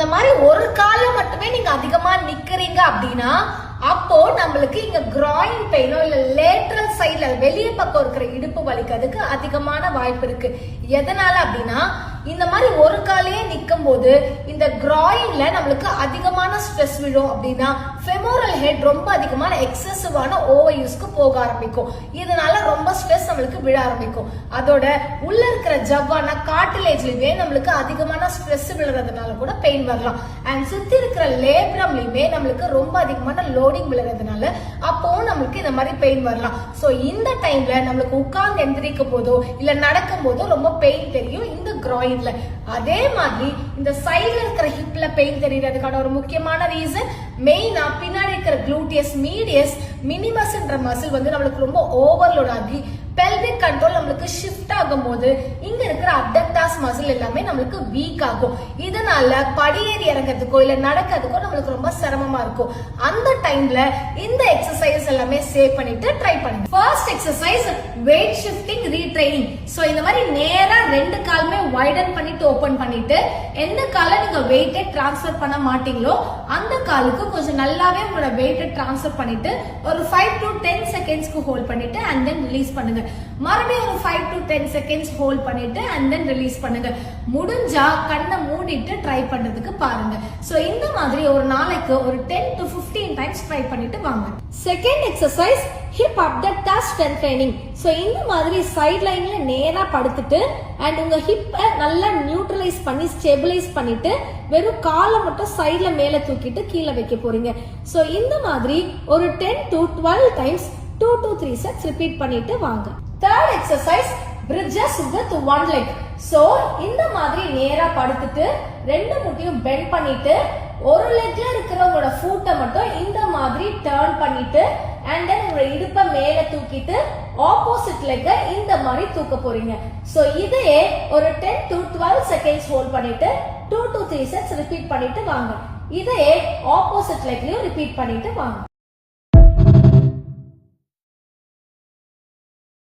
இந்த மாதிரி ஒரு கால மட்டுமே நீங்க அதிகமா நிக்கிறீங்க அப்படின்னா அப்போ நம்மளுக்கு இங்க கிராயின் பெயினோ இல்ல லேட்டரல் சைட்ல வெளிய பக்கம் இருக்கிற இடுப்பு வலிக்கிறதுக்கு அதிகமான வாய்ப்பு இருக்கு. எதனால அப்படின்னா இந்த மாதிரி ஒரு காலையே நிக்கும் போது இந்த கிராயின்ல நம்மளுக்கு அதிகமான ஸ்ட்ரெஸ் விழும். அப்படின்னா ஃபெமோரல் ஹெட் ரொம்ப அதிகமான எக்ஸசிவான ஓவர் யூஸ்க்கு போக ஆரம்பிக்கும். இதனால ரொம்ப ஸ்ட்ரெஸ் நம்மளுக்கு விழ ஆரம்பிக்கும். அதோட உள்ள இருக்கிற ஜவ்வான கார்டிலேஜ்லயுமே நம்மளுக்கு அதிகமான ஸ்ட்ரெஸ் விழுறதுனால கூட பெயின் வரலாம். அண்ட் சுத்தி இருக்கிற லேப்ரம்லயுமே நம்மளுக்கு ரொம்ப அதிகமான லோடிங் விழுறதுனால அப்போ நம்மளுக்கு இந்த மாதிரி பெயின் வரலாம். சோ இந்த டைம்ல நம்மளுக்கு உட்கார்ந்து எந்திரிக்கும் போதோ இல்ல நடக்கும் போதோ ரொம்ப பெயின் தெரியும் இந்த கிராயின். அதே மாதிரி இந்த சைடுல இருக்கிற ஹிப்ல பெயின் தெரியறதுக்கான ஒரு முக்கியமான ரீசன் மெயினா பின்னாடி இருக்கிற குளூட்டியஸ் மீடியஸ் மினிமஸ்ன்ற மசில் வந்து நம்மளுக்கு ரொம்ப ஓவர்லோட் ஆகி பெல்விக் கண்ட்ரோல் நம்மளுக்கு ஷிஃப்ட் ஆகும் போது இங்க இருக்கிற அப்டக்டாஸ் மசில் எல்லாமே நம்மளுக்கு வீக் ஆகும். இதனால படியேறி இறங்கிறதுக்கோ இல்ல நடக்கிறதுக்கோ நம்மளுக்கு ரொம்ப சிரமமா இருக்கும். அந்த டைம்ல இந்த எக்ஸசைஸ் எல்லாமே சேவ் பண்ணிட்டு ட்ரை பண்ணுங்க. First exercise weight shifting retraining. So இந்த மாதிரி நேரா ரெண்டு காலுமே வைடன் பண்ணிட்டு ஓபன் பண்ணிட்டு எந்த கால நீங்க வெயிட்டை டிரான்ஸ்ஃபர் பண்ண மாட்டீங்களோ அந்த காலுக்கு கொஞ்சம் நல்லாவே உங்களோட வெயிட்டை டிரான்ஸ்ஃபர் பண்ணிட்டு ஒரு 5 to 10 செகண்ட்ஸ்க்கு ஹோல்ட் பண்ணிட்டு அண்ட் தென் ரிலீஸ் பண்ணுங்க. மறுபடியும் ஒரு 5 to 10 செகண்ட்ஸ் ஹோல்ட் பண்ணிட்டு அண்ட் தென் ரிலீஸ் பண்ணுங்க. முடிஞ்சா கண்ணை மூடிட்டு ட்ரை பண்றதுக்கு பாருங்க. சோ இந்த மாதிரி ஒரு நாளைக்கு ஒரு 10 to 15 டைம்ஸ் ட்ரை பண்ணிட்டு வாங்க. Second exercise hip abductors strengthening. So இந்த மாதிரி சைடு லைன்ல நேரா படுத்துட்டு அண்ட் உங்க ஹிப்பை நல்லா நியூட்ரலைஸ் பண்ணி ஸ்டெபிலைஸ் பண்ணிட்டு வெறும் காலை மட்டும் சைடுல மேல தூக்கிட்டு கீழே வைக்க போறீங்க. சோ இந்த மாதிரி ஒரு 10 to 12 times 2 to 3 sets repeat பண்ணிட்டு வாங்க. Third exercise bridges with one leg. So இந்த மாதிரி நேரா படுத்துட்டு ரெண்டு முட்டியும் பெண்ட் பண்ணிட்டு ஒரு லெக்ல இருக்கிற உங்களோட ஃபூட்டை மட்டும் இந்த மாதிரி டர்ன் பண்ணிட்டு அண்ட் தென் உங்களோட இடுப்பை மேல தூக்கிட்டு ஆப்போசிட் லெக்க இந்த மாதிரி தூக்க போறீங்க. சோ இதையே ஒரு 10 to 12 செகண்ட்ஸ் ஹோல்ட் பண்ணிட்டு 2 to 3 sets ரிப்பீட் பண்ணிட்டு வாங்க. இதையே ஆப்போசிட் லெக்லயும் ரிப்பீட் பண்ணிட்டு வாங்க.